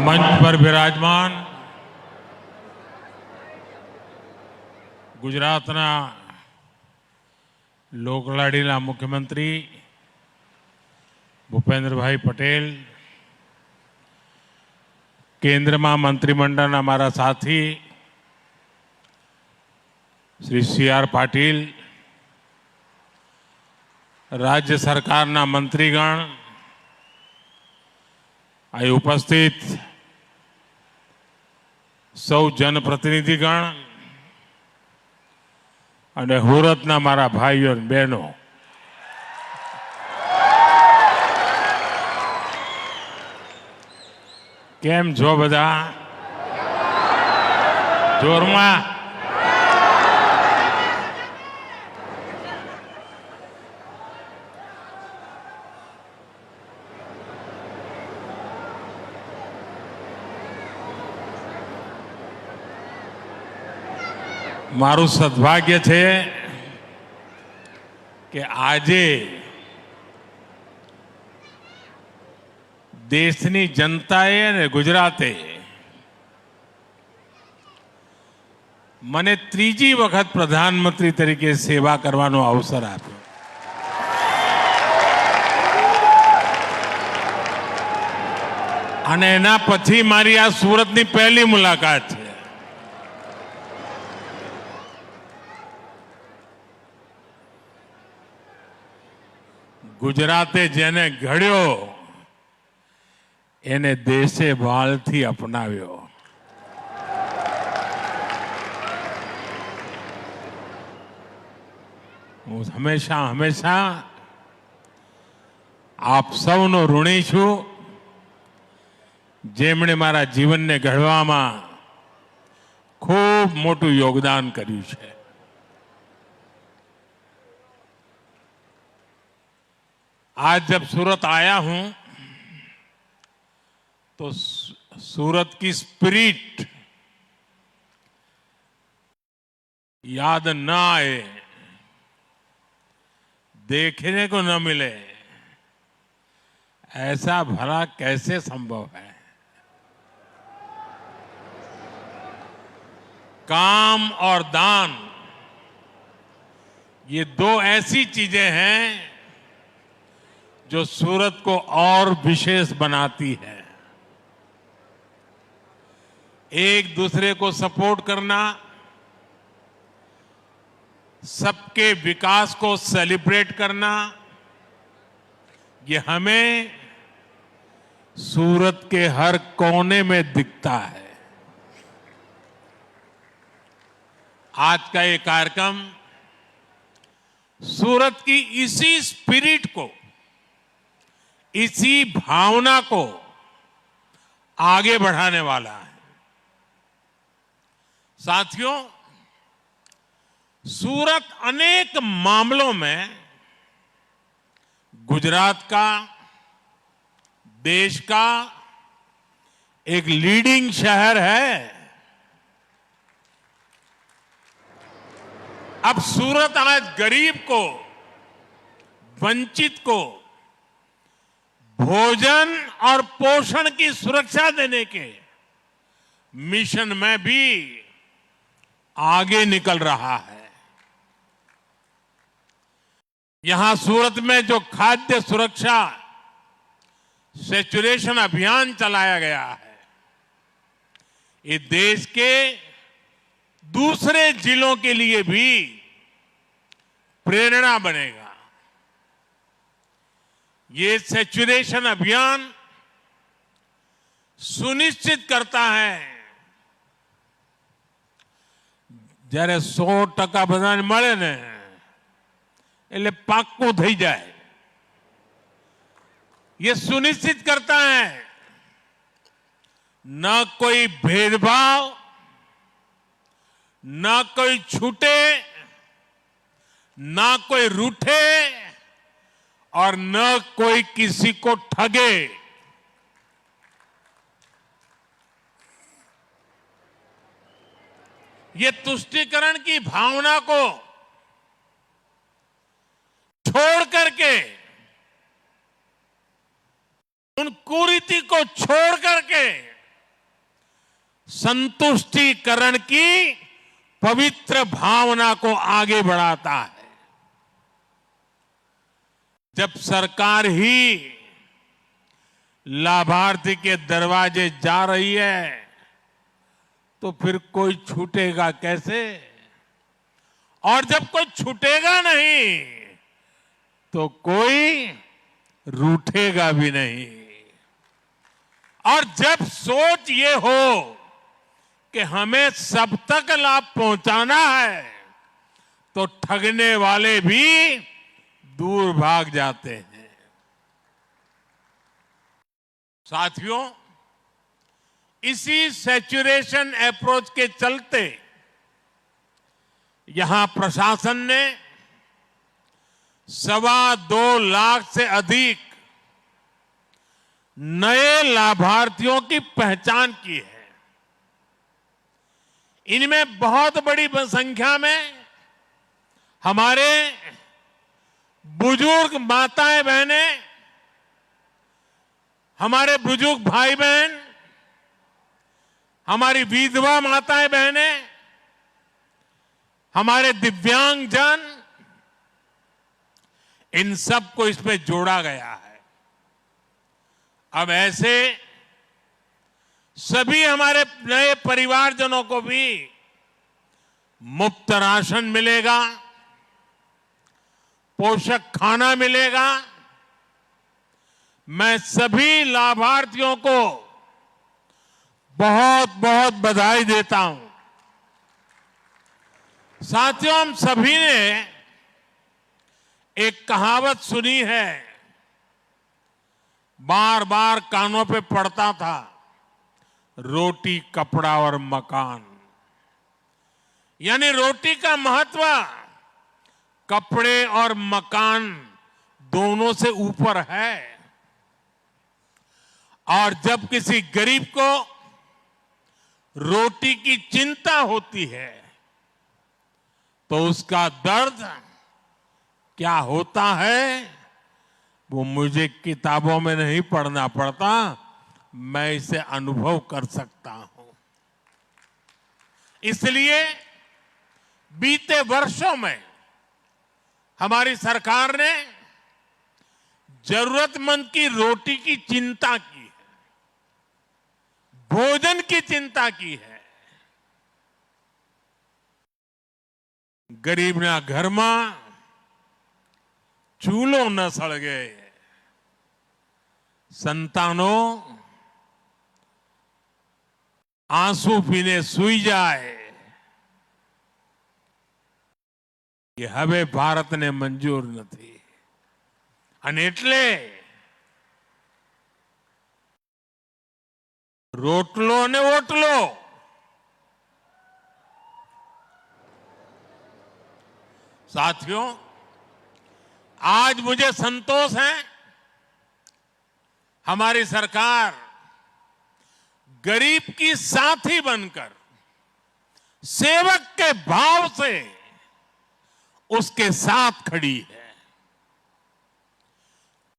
मंच पर विराजमान गुजरातना લોકલાડીલા મુખ્યમંત્રી ભૂપેન્દ્રભાઈ પટેલ, કેન્દ્રમાં મંત્રીમંડળના મારા સાથી શ્રી સી.આર. પાટીલ, રાજ્ય સરકારના મંત્રીગણ, અહીં ઉપસ્થિત સૌ જનપ્રતિનિધિગણ અને હુરતના મારા ભાઈઓ અને બહેનો, કેમ છો બધા? જોરમાં મારું સદભાગ્ય છે કે આજે દેશની જનતાએ અને ગુજરાતે મને ત્રીજી વખત પ્રધાનમંત્રી તરીકે સેવા કરવાનો અવસર આપ્યો. અને એના પછી મારી આ સુરતની પહેલી મુલાકાત છે. ગુજરાતે જેને ઘડ્યો એને દેશે ભાલથી અપનાવ્યો. હું હંમેશા હંમેશા આપ સૌનો ઋણી છું, જેમણે મારા જીવનને ઘડવામાં ખૂબ મોટું યોગદાન કર્યું છે. आज जब सूरत आया हूं तो सूरत की स्पिरिट याद न आए, देखने को न मिले, ऐसा भला कैसे संभव है? काम और दान, ये दो ऐसी चीजें हैं जो सूरत को और विशेष बनाती है. एक दूसरे को सपोर्ट करना, सबके विकास को सेलिब्रेट करना, ये हमें सूरत के हर कोने में दिखता है. आज का ये कार्यक्रम सूरत की इसी स्पिरिट को, इसी भावना को आगे बढ़ाने वाला है. साथियों, सूरत अनेक मामलों में गुजरात का, देश का एक लीडिंग शहर है. अब सूरत आज गरीब को, वंचित को भोजन और पोषण की सुरक्षा देने के मिशन में भी आगे निकल रहा है. यहां सूरत में जो खाद्य सुरक्षा सैचुरेशन अभियान चलाया गया है, ये देश के दूसरे जिलों के लिए भी प्रेरणा बनेगा. ये सैचुरेशन अभियान सुनिश्चित करता है જ્યારે 100% બધાને મળે ને એટલે પાક્કું થઈ જાય. ये सुनिश्चित करता है न कोई भेदभाव, न कोई छूटे, न कोई रूठे और न कोई किसी को ठगे. ये तुष्टीकरण की भावना को छोड़ करके, उन कुरीति को छोड़ करके संतुष्टिकरण की पवित्र भावना को आगे बढ़ाता है। जब सरकार ही लाभार्थी के दरवाजे जा रही है तो फिर कोई छूटेगा कैसे? और जब कोई छूटेगा नहीं तो कोई रूठेगा भी नहीं। और जब सोच ये हो कि हमें सब तक लाभ पहुंचाना है तो ठगने वाले भी दूर भाग जाते हैं। साथियों, इसी सैचुरेशन अप्रोच के चलते यहां प्रशासन ने 2.25 लाख से अधिक नए लाभार्थियों की पहचान की है। इनमें बहुत बड़ी संख्या में हमारे बुजुर्ग माताएं बहनें, हमारे बुजुर्ग भाई बहन, हमारी विधवा माताएं बहनें, हमारे दिव्यांगजन, इन सबको इसमें जोड़ा गया है। अब ऐसे सभी हमारे नए परिवारजनों को भी मुफ्त राशन मिलेगा, पोषक खाना मिलेगा। मैं सभी लाभार्थियों को बहुत बहुत बधाई देता हूं। साथियों, हम सभी ने एक कहावत सुनी है, बार बार कानों पे पड़ता था, रोटी कपड़ा और मकान। यानी रोटी का महत्व कपड़े और मकान दोनों से ऊपर है। और जब किसी गरीब को रोटी की चिंता होती है तो उसका दर्द क्या होता है वो मुझे किताबों में नहीं पढ़ना पड़ता, मैं इसे अनुभव कर सकता हूं। इसलिए बीते वर्षों में हमारी सरकार ने जरूरतमंद की रोटी की चिंता की है, भोजन की चिंता की है। गरीबना घરમાં ચૂલો ન સળગે, સંતાનો આંસુ પીને સૂઈ જાય, એ હવે ભારતને મંજૂર નથી। અને એટલે રોટલો ને ઓટલો, साथियों, आज मुझे संतोष है, हमारी सरकार गरीब की साथी बनकर सेवक के भाव से उसके साथ खड़ी है।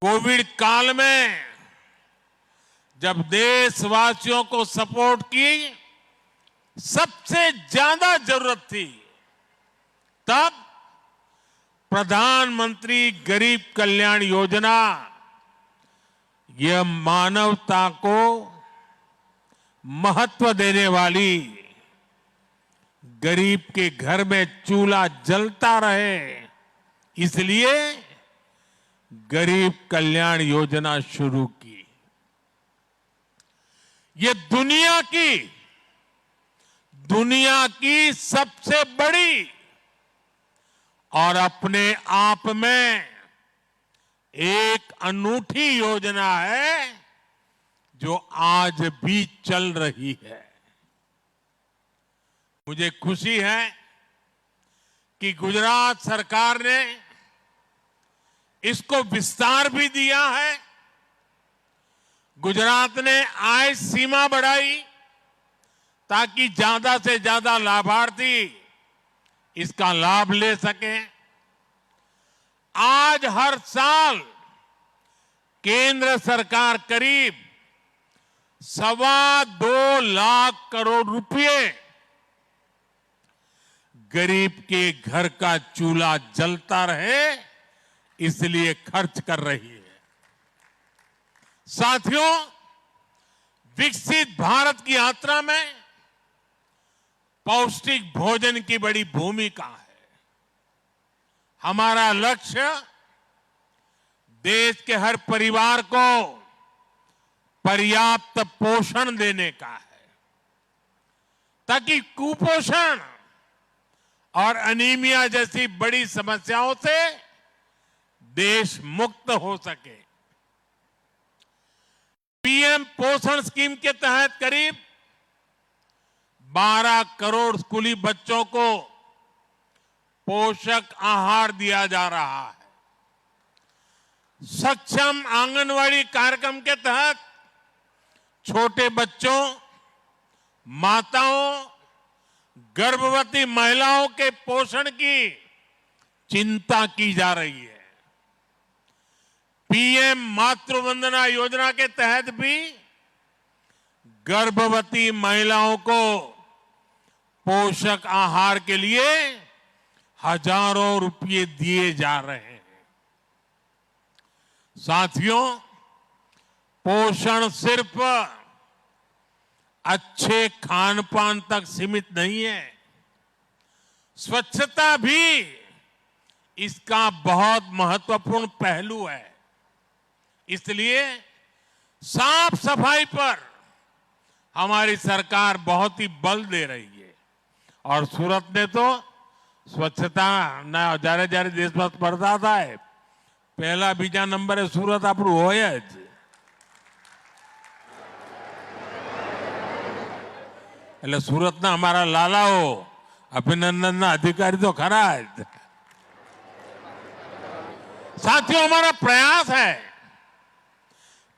कोविड काल में जब देशवासियों को सपोर्ट की सबसे ज्यादा जरूरत थी, तब प्रधानमंत्री गरीब कल्याण योजना यह मानवता को महत्व देने वाली, गरीब के घर में चूल्हा जलता रहे इसलिए गरीब कल्याण योजना शुरू की। ये दुनिया की सबसे बड़ी और अपने आप में एक अनूठी योजना है जो आज भी चल रही है। मुझे खुशी है कि गुजरात सरकार ने इसको विस्तार भी दिया है। गुजरात ने आय सीमा बढ़ाई ताकि ज्यादा से ज्यादा लाभार्थी इसका लाभ ले सकें। आज हर साल केंद्र सरकार करीब 2.25 लाख करोड़ रुपए गरीब के घर का चूल्हा जलता रहे इसलिए खर्च कर रही है। साथियों, विकसित भारत की यात्रा में पौष्टिक भोजन की बड़ी भूमिका है। हमारा लक्ष्य देश के हर परिवार को पर्याप्त पोषण देने का है ताकि कुपोषण और अनीमिया जैसी बड़ी समस्याओं से देश मुक्त हो सके। पीएम पोषण स्कीम के तहत करीब 12 करोड़ स्कूली बच्चों को पोषक आहार दिया जा रहा है। सक्षम आंगनवाड़ी कार्यक्रम के तहत छोटे बच्चों, माताओं, गर्भवती महिलाओं के पोषण की चिंता की जा रही है। पीएम मातृ वंदना योजना के तहत भी गर्भवती महिलाओं को पोषक आहार के लिए हजारों रुपये दिए जा रहे हैं। साथियों, पोषण सिर्फ अच्छे खान पान तक सीमित नहीं है, स्वच्छता भी इसका बहुत महत्वपूर्ण पहलू है। इसलिए साफ सफाई पर हमारी सरकार बहुत ही बल दे रही है और सूरत ने तो स्वच्छता ना जारे जारे देश में स्पर्धा था पहला बीजा नंबरे सूरत આપણું હોય જ। એટલે સુરતના અમારા લાલાઓ અભિનંદનના अधिकारी तो खरा જ। साथियों, हमारा प्रयास है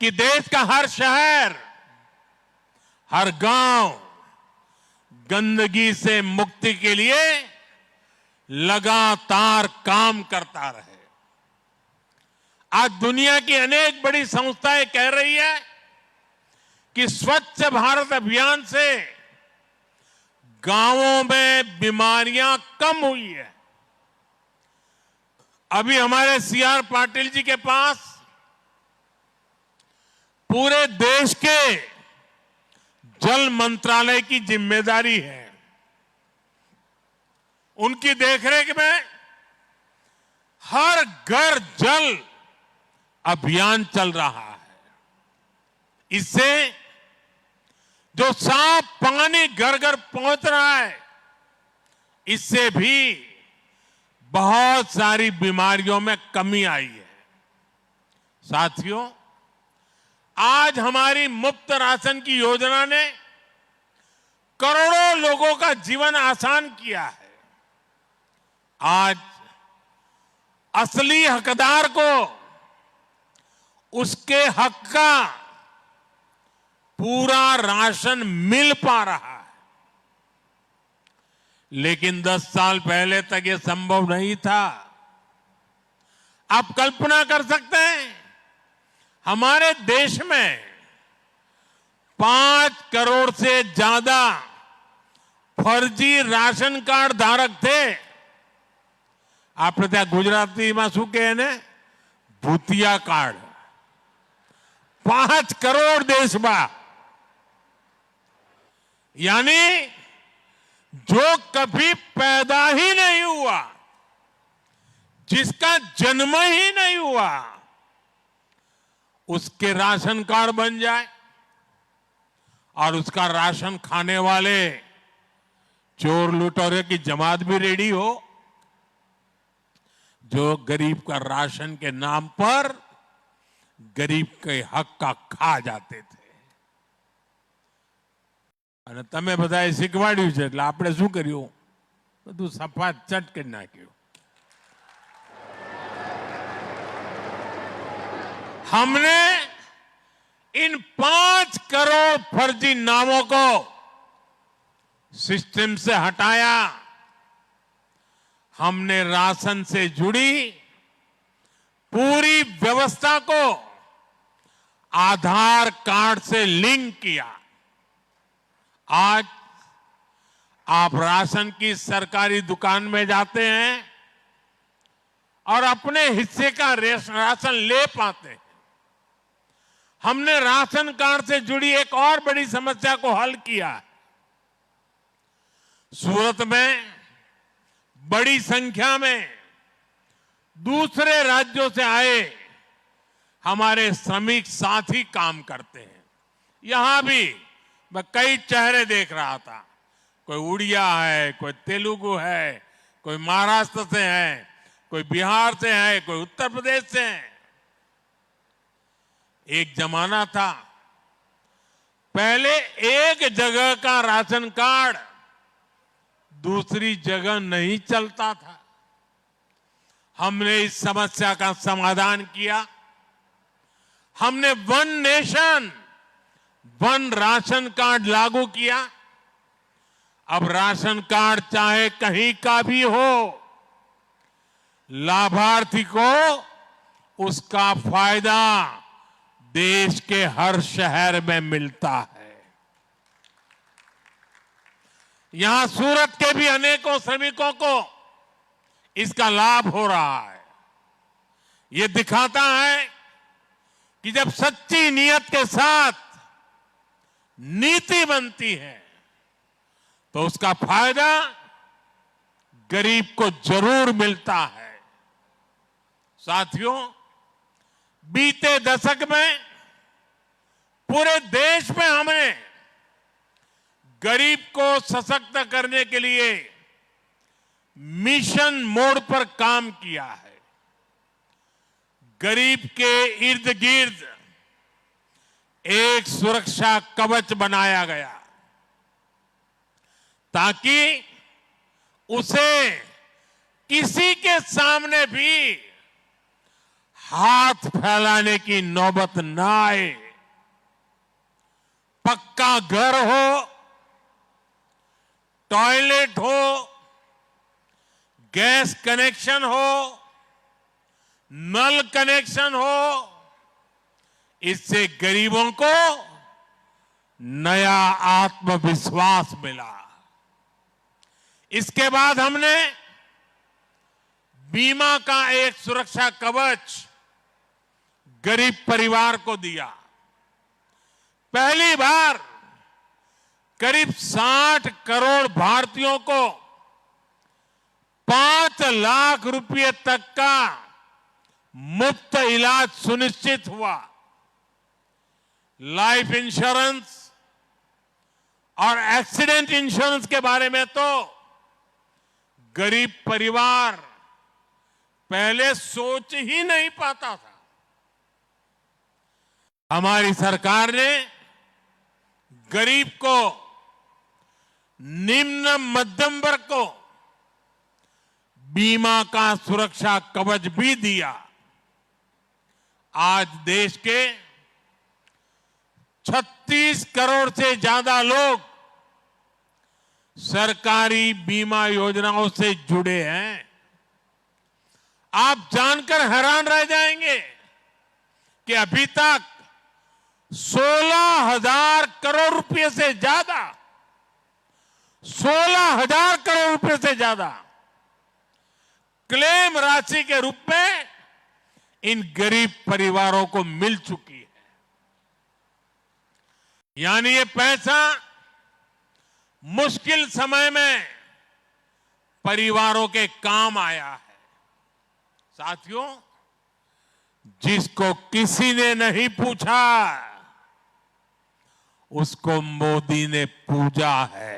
कि देश का हर शहर, हर गांव गंदगी से मुक्ति के लिए लगातार काम करता रहे। आज दुनिया की अनेक बड़ी संस्थाएं कह रही है कि स्वच्छ भारत अभियान से गांवों में बीमारियां कम हुई है। अभी हमारे सीआर पाटिल जी के पास पूरे देश के जल मंत्रालय की जिम्मेदारी है। उनकी देखरेख में हर घर जल अभियान चल रहा है। इससे जो साफ पानी घर घर पहुंच रहा है, इससे भी बहुत सारी बीमारियों में कमी आई है। साथियों, आज हमारी मुफ्त राशन की योजना ने करोड़ों लोगों का जीवन आसान किया है। आज असली हकदार को उसके हक का पूरा राशन मिल पा रहा है, लेकिन 10 साल पहले तक ये संभव नहीं था। आप कल्पना कर सकते हैं, हमारे देश में 5 करोड़ से ज्यादा फर्जी राशन कार्ड धारक थे। આપણે ત્યાં ગુજરાતીમાં શું કહે ને, ભૂતિયા કાર્ડ। 5 करोड़ देश में, यानी जो कभी पैदा ही नहीं हुआ, जिसका जन्म ही नहीं हुआ, उसके राशन कार्ड बन जाए और उसका राशन खाने वाले चोर लुटेरे की जमात भी रेडी हो, जो गरीब का राशन के नाम पर गरीब के हक का खा जाते थे। અને તમે બધાએ શીખવાડ્યું છે એટલે આપણે શું કર્યું, બધું સફાત ચટ કરી નાખ્યું। हमने इन 5 करोड़ फर्जी नामों को सिस्टम से हटाया। हमने राशन से जुड़ी पूरी व्यवस्था को आधार कार्ड से लिंक किया। आज आप राशन की सरकारी दुकान में जाते हैं और अपने हिस्से का राशन ले पाते हैं। हमने राशन कार्ड से जुड़ी एक और बड़ी समस्या को हल किया। सूरत में बड़ी संख्या में दूसरे राज्यों से आए हमारे श्रमिक साथी काम करते हैं। यहां भी मैं कई चेहरे देख रहा था। कोई उड़िया है, कोई तेलुगु है, कोई महाराष्ट्र से है, कोई बिहार से है, कोई उत्तर प्रदेश से है। एक जमाना था पहले एक जगह का राशन कार्ड दूसरी जगह नहीं चलता था। हमने इस समस्या का समाधान किया। हमने one nation one ration card लागू किया। अब राशन कार्ड चाहे कहीं का भी हो, लाभार्थी को उसका फायदा देश के हर शहर में मिलता है। यहां सूरत के भी अनेकों श्रमिकों को इसका लाभ हो रहा है। ये दिखाता है कि जब सच्ची नियत के साथ नीति बनती है तो उसका फायदा गरीब को जरूर मिलता है। साथियों, बीते दशक में पूरे देश में हमने गरीब को सशक्त करने के लिए मिशन मोड पर काम किया है। गरीब के इर्द गिर्द एक सुरक्षा कवच बनाया गया ताकि उसे किसी के सामने भी हाथ फैलाने की नौबत ना आए। पक्का घर हो, टॉयलेट हो, गैस कनेक्शन हो, नल कनेक्शन हो, इससे गरीबों को नया आत्मविश्वास मिला। इसके बाद हमने बीमा का एक सुरक्षा कवच गरीब परिवार को दिया। पहली बार करीब 60 करोड़ भारतीयों को 5 लाख रुपए तक का मुफ्त इलाज सुनिश्चित हुआ। लाइफ इंश्योरेंस और एक्सीडेंट इंश्योरेंस के बारे में तो गरीब परिवार पहले सोच ही नहीं पाता था। हमारी सरकार ने गरीब को, निम्न मध्यम वर्ग को बीमा का सुरक्षा कवच भी दिया। आज देश के 36 करोड़ से ज्यादा लोग सरकारी बीमा योजनाओं से जुड़े हैं। आप जानकर हैरान रह जाएंगे कि अभी तक 16,000 करोड़ रुपए से ज्यादा 16,000 करोड़ रुपए से ज्यादा क्लेम राशि के रूप में इन गरीब परिवारों को मिल चुकी है। यानी ये पैसा मुश्किल समय में परिवारों के काम आया है। साथियों, जिसको किसी ने नहीं पूछा उसको मोदी ने पूजा है।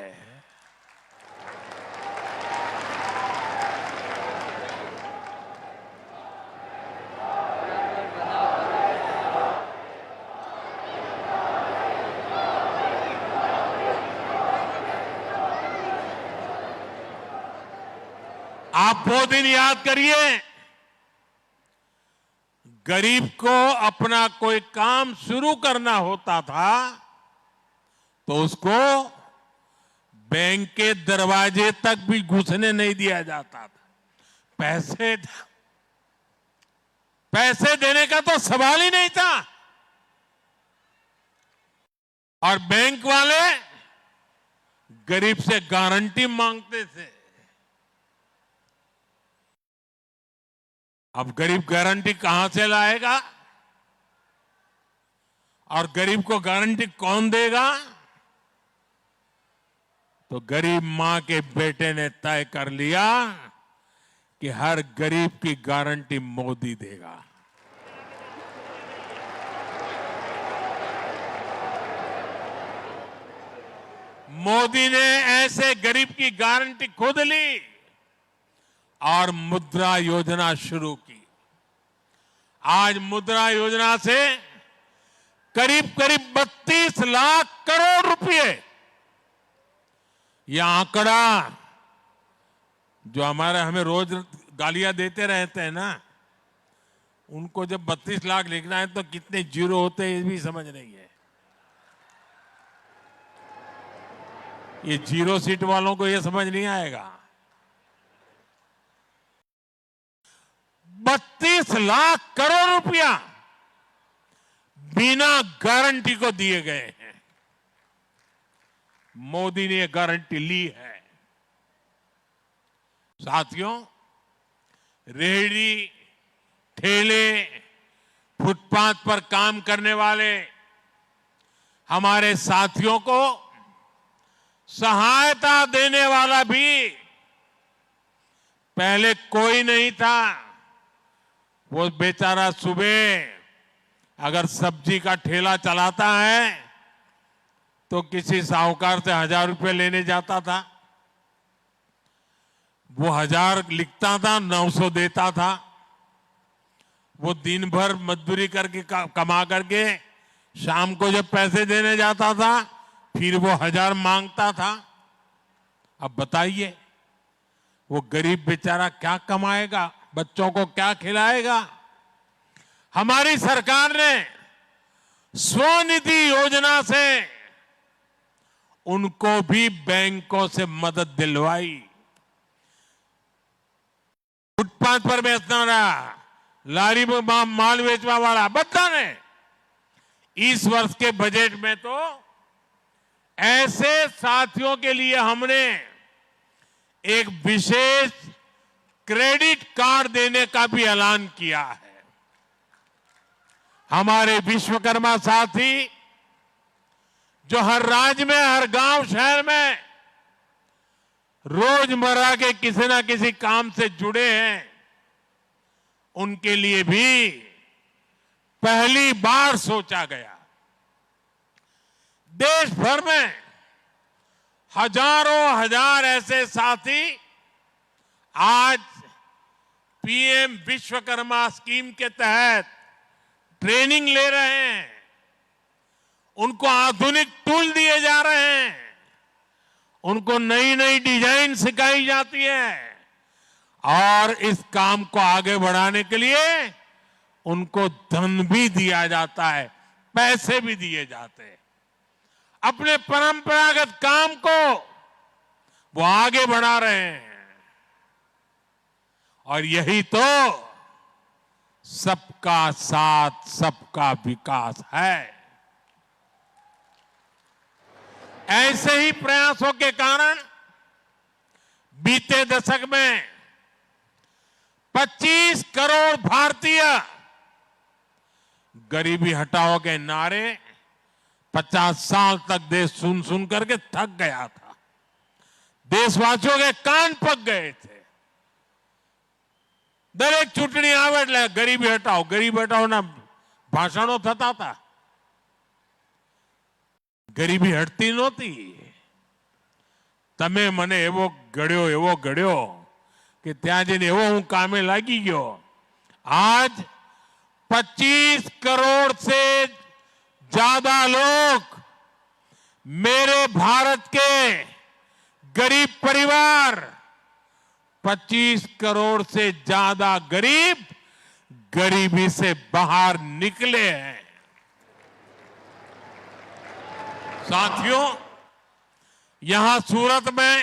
आप वो दिन याद करिए, गरीब को अपना कोई काम शुरू करना होता था तो उसको बैंक के दरवाजे तक भी घुसने नहीं दिया जाता था। पैसे देने का तो सवाल ही नहीं था। और बैंक वाले गरीब से गारंटी मांगते थे। अब गरीब गारंटी कहां से लाएगा और गरीब को गारंटी कौन देगा? तो गरीब मां के बेटे ने तय कर लिया कि हर गरीब की गारंटी मोदी देगा। मोदी ने ऐसे गरीब की गारंटी खुद ली और मुद्रा योजना शुरू की। आज मुद्रा योजना से करीब करीब 32 लाख करोड़ रुपए, यह आंकड़ा जो हमें रोज गालियां देते रहते हैं ना, उनको जब 32 लाख लिखना है तो कितने जीरो होते हैं ये भी समझ नहीं है। ये जीरो सीट वालों को ये समझ नहीं आएगा। 32 लाख करोड़ रुपया बिना गारंटी को दिए गए हैं। मोदी ने यह गारंटी ली है। साथियों, रेहड़ी, ठेले, फुटपाथ पर काम करने वाले हमारे साथियों को सहायता देने वाला भी पहले कोई नहीं था। वो बेचारा सुबह अगर सब्जी का ठेला चलाता है तो किसी साहूकार से 1000 रुपये लेने जाता था। वो 1000 लिखता था, 900 देता था। वो दिन भर मजदूरी करके कमा करके शाम को जब पैसे देने जाता था फिर वो 1000 मांगता था। अब बताइए वो गरीब बेचारा क्या कमाएगा, बच्चों को क्या खिलाएगा? हमारी सरकार ने स्वनिधि योजना से उनको भी बैंकों से मदद दिलवाई। फुटपाथ पर बेचना रहा, लारी में माल बेचवा वाला, बता ने इस वर्ष के बजट में तो ऐसे साथियों के लिए हमने एक विशेष क्रेडिट कार्ड देने का भी ऐलान किया है। हमारे विश्वकर्मा साथी जो हर राज्य में, हर गांव शहर में रोजमर्रा के किसी ना किसी काम से जुड़े हैं, उनके लिए भी पहली बार सोचा गया। देश भर में हजारों हजार ऐसे साथी आज पीएम विश्वकर्मा स्कीम के तहत ट्रेनिंग ले रहे हैं। उनको आधुनिक टूल दिए जा रहे हैं, उनको नई नई डिजाइन सिखाई जाती है और इस काम को आगे बढ़ाने के लिए उनको धन भी दिया जाता है, पैसे भी दिए जाते हैं। अपने परंपरागत काम को वो आगे बढ़ा रहे हैं और यही तो सबका साथ सबका विकास है। ऐसे ही प्रयासों के कारण बीते दशक में 25 करोड़ भारतीय गरीबी हटाओ के नारे 50 साल तक देश सुन सुन करके थक गया था। देशवासियों के कान पक गए थे। दरेक चूंटणी આવે એટલે ગરીબી હટાઓ ના ભાષણો થતા હતા। ગરીબી હટતી નહોતી। તમે મને એવો ગળ્યો કે ત્યાં જઈને એવો હું કામે લાગી ગયો। आज 25 करोड़ से ज्यादा लोग मेरे भारत के गरीब परिवार, 25 करोड़ से ज्यादा गरीब गरीबी से बाहर निकले हैं। साथियों, यहां सूरत में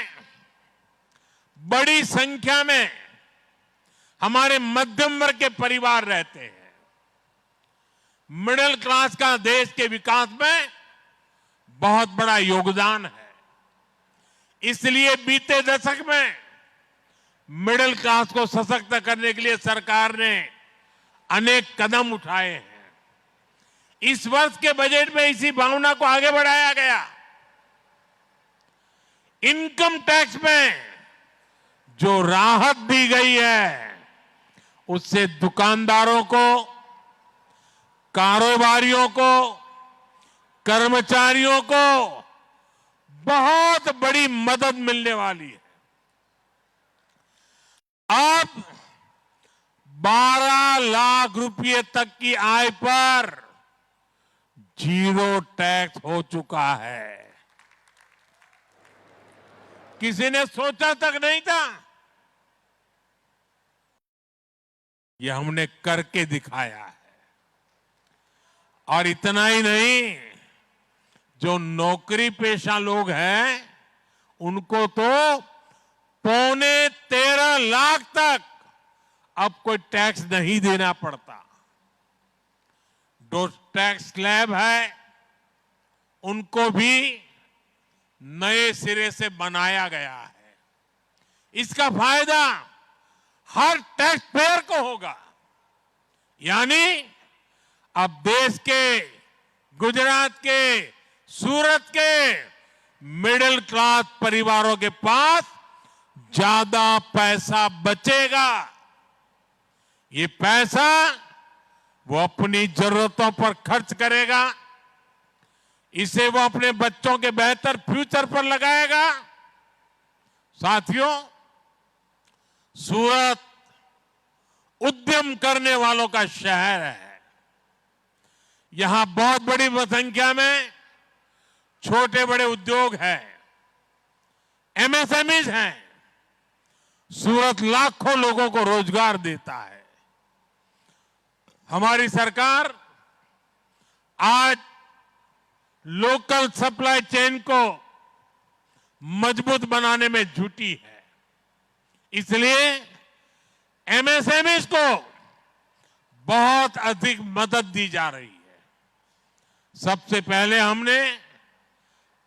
बड़ी संख्या में हमारे मध्यम वर्ग के परिवार रहते हैं। मिडिल क्लास का देश के विकास में बहुत बड़ा योगदान है। इसलिए बीते दशक में मिडिल क्लास को सशक्त करने के लिए सरकार ने अनेक कदम उठाए हैं। इस वर्ष के बजट में इसी भावना को आगे बढ़ाया गया। इनकम टैक्स में जो राहत दी गई है, उससे दुकानदारों को, कारोबारियों को, कर्मचारियों को बहुत बड़ी मदद मिलने वाली है। अब 12 लाख रुपए तक की आय पर जीरो टैक्स हो चुका है। किसी ने सोचा तक नहीं था। यह हमने करके दिखाया है। और इतना ही नहीं, जो नौकरी पेशा लोग हैं, उनको तो 13.25 लाख तक अब कोई टैक्स नहीं देना पड़ता। जो टैक्स स्लैब है, उनको भी नए सिरे से बनाया गया है। इसका फायदा हर टैक्स पेयर को होगा। यानी अब देश के, गुजरात के, सूरत के मिडिल क्लास परिवारों के पास ज्यादा पैसा बचेगा। ये पैसा वो अपनी जरूरतों पर खर्च करेगा। इसे वो अपने बच्चों के बेहतर फ्यूचर पर लगाएगा। साथियों, सूरत उद्यम करने वालों का शहर है। यहां बहुत बड़ी संख्या में छोटे बड़े उद्योग हैं, एमएसएमईज हैं। सूरत लाखों लोगों को रोजगार देता है। हमारी सरकार आज लोकल सप्लाई चेन को मजबूत बनाने में जुटी है। इसलिए एमएसएमईज को बहुत अधिक मदद दी जा रही है। सबसे पहले हमने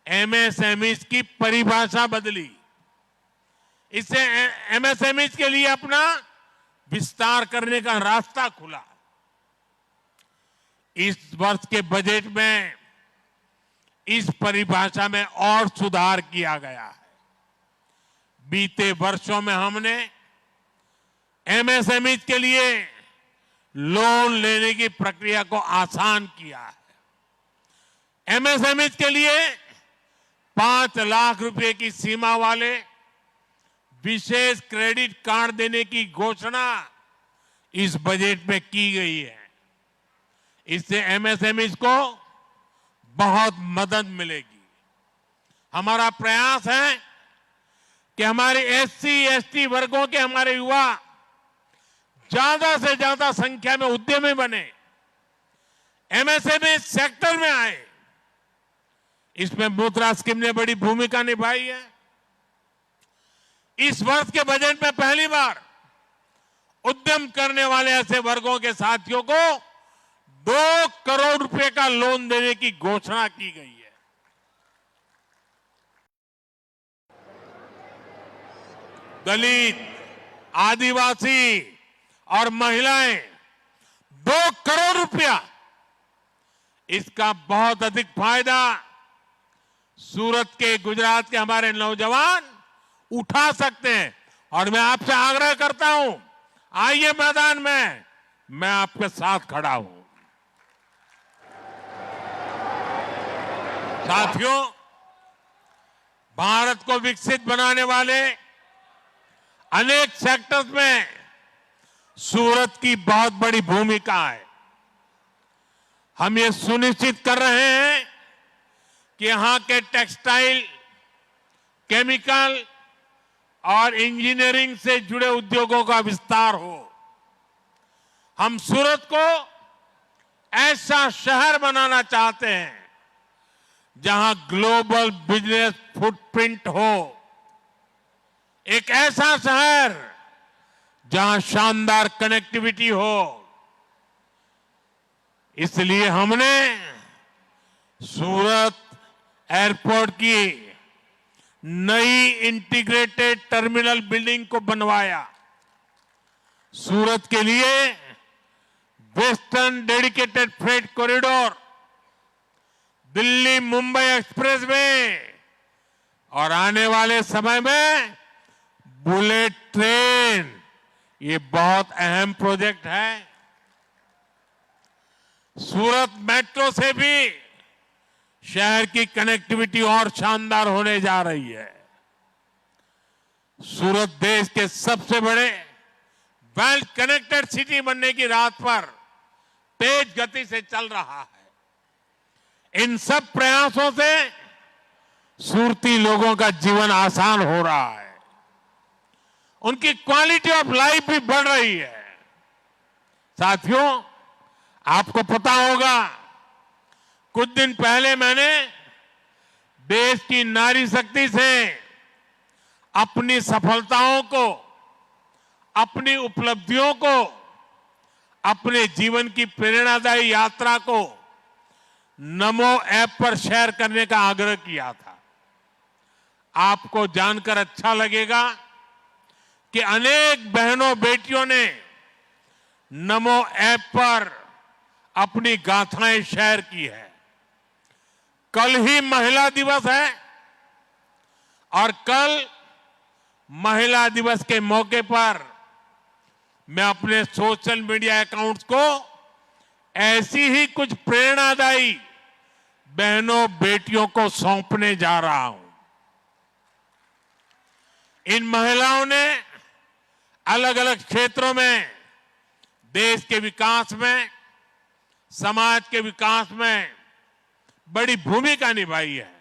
एमएसएमईज की परिभाषा बदली। इससे एमएसएमईज के लिए अपना विस्तार करने का रास्ता खुला। इस वर्ष के बजट में इस परिभाषा में और सुधार किया गया है। बीते वर्षों में हमने एमएसएमईज के लिए लोन लेने की प्रक्रिया को आसान किया है। एमएसएमईज के लिए 5 लाख रुपए की सीमा वाले विशेष क्रेडिट कार्ड देने की घोषणा इस बजट में की गई है। इससे एमएसएमईज को बहुत मदद मिलेगी। हमारा प्रयास है कि हमारे एससी एसटी वर्गों के हमारे युवा ज्यादा से ज्यादा संख्या में उद्यमी बने, एमएसएमई सेक्टर में आए। इसमें मुद्रा स्कीम ने बड़ी भूमिका निभाई है। इस वर्ष के बजट में पहली बार उद्यम करने वाले ऐसे वर्गों के साथियों को 2 करोड़ रुपए का लोन देने की घोषणा की गई है। दलित, आदिवासी और महिलाएं 2 करोड़ रुपया, इसका बहुत अधिक फायदा सूरत के, गुजरात के हमारे नौजवान उठा सकते हैं। और मैं आपसे आग्रह करता हूं, आइए मैदान में, मैं आपके साथ खड़ा हूं। साथियों, भारत को विकसित बनाने वाले अनेक सेक्टर्स में सूरत की बहुत बड़ी भूमिका है। हम ये सुनिश्चित कर रहे हैं कि यहां के टेक्सटाइल, केमिकल और इंजीनियरिंग से जुड़े उद्योगों का विस्तार हो। हम सूरत को ऐसा शहर बनाना चाहते हैं जहां ग्लोबल बिजनेस फुटप्रिंट हो। एक ऐसा शहर जहां शानदार कनेक्टिविटी हो। इसलिए हमने सूरत एयरपोर्ट की नई इंटीग्रेटेड टर्मिनल बिल्डिंग को बनवाया। सूरत के लिए western dedicated freight corridor, Delhi Mumbai expressway और आने वाले समय में बुलेट ट्रेन, ये बहुत अहम प्रोजेक्ट है। सूरत मेट्रो से भी शहर की कनेक्टिविटी और शानदार होने जा रही है। सूरत देश के सबसे बड़े वेल कनेक्टेड सिटी बनने की राह पर तेज गति से चल रहा है। इन सब प्रयासों से सूरती लोगों का जीवन आसान हो रहा है, उनकी क्वालिटी ऑफ लाइफ भी बढ़ रही है। साथियों, आपको पता होगा, कुछ दिन पहले मैंने देश की नारी शक्ति से अपनी सफलताओं को, अपनी उपलब्धियों को, अपने जीवन की प्रेरणादायी यात्रा को नमो ऐप पर शेयर करने का आग्रह किया था। आपको जानकर अच्छा लगेगा कि अनेक बहनों बेटियों ने नमो ऐप पर अपनी गाथाएं शेयर की है। कल ही महिला दिवस है और कल महिला दिवस के मौके पर मैं अपने सोशल मीडिया अकाउंट्स को ऐसी ही कुछ प्रेरणादायी बहनों बेटियों को सौंपने जा रहा हूं। इन महिलाओं ने अलग अलग क्षेत्रों में देश के विकास में, समाज के विकास में बड़ी भूमिका निभाई है।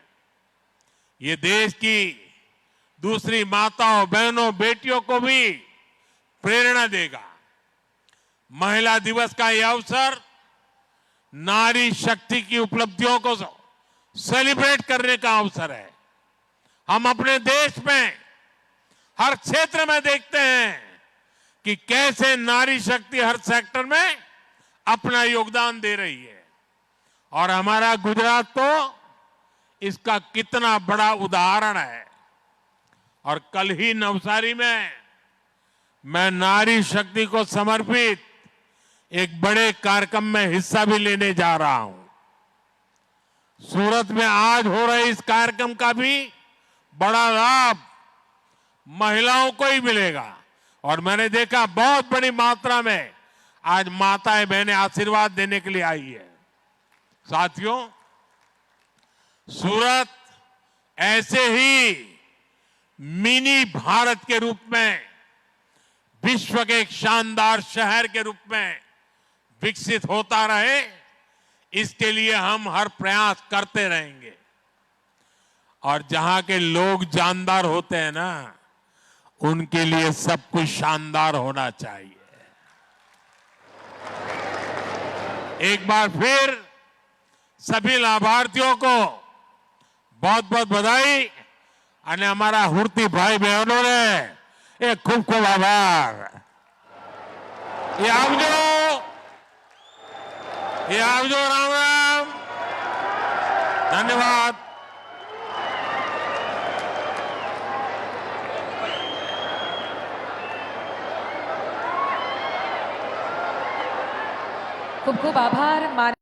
ये देश की दूसरी माताओं, बहनों, बेटियों को भी प्रेरणा देगा। महिला दिवस का यह अवसर नारी शक्ति की उपलब्धियों को सेलिब्रेट करने का अवसर है। हम अपने देश में हर क्षेत्र में देखते हैं कि कैसे नारी शक्ति हर सेक्टर में अपना योगदान दे रही है, और हमारा गुजरात तो इसका कितना बड़ा उदाहरण है। और कल ही नवसारी में मैं नारी शक्ति को समर्पित एक बड़े कार्यक्रम में हिस्सा भी लेने जा रहा हूं। सूरत में आज हो रहे इस कार्यक्रम का भी बड़ा लाभ महिलाओं को ही मिलेगा, और मैंने देखा बहुत बड़ी मात्रा में आज माताएं बहनें आशीर्वाद देने के लिए आई है। साथियों, सूरत ऐसे ही मिनी भारत के रूप में, विश्व के एक शानदार शहर के रूप में विकसित होता रहे, इसके लिए हम हर प्रयास करते रहेंगे। और जहां के लोग जानदार होते हैं ना, उनके लिए सब कुछ शानदार होना चाहिए। एक बार फिर सभी लाभार्थियों को बहुत बहुत बधाई, અને અમારા હુરતી ભાઈ બહેનોને એક ખૂબ ખૂબ આભાર। એ આવજો, રામ રામ, ધન્યવાદ। ખૂબ ખૂબ આભાર।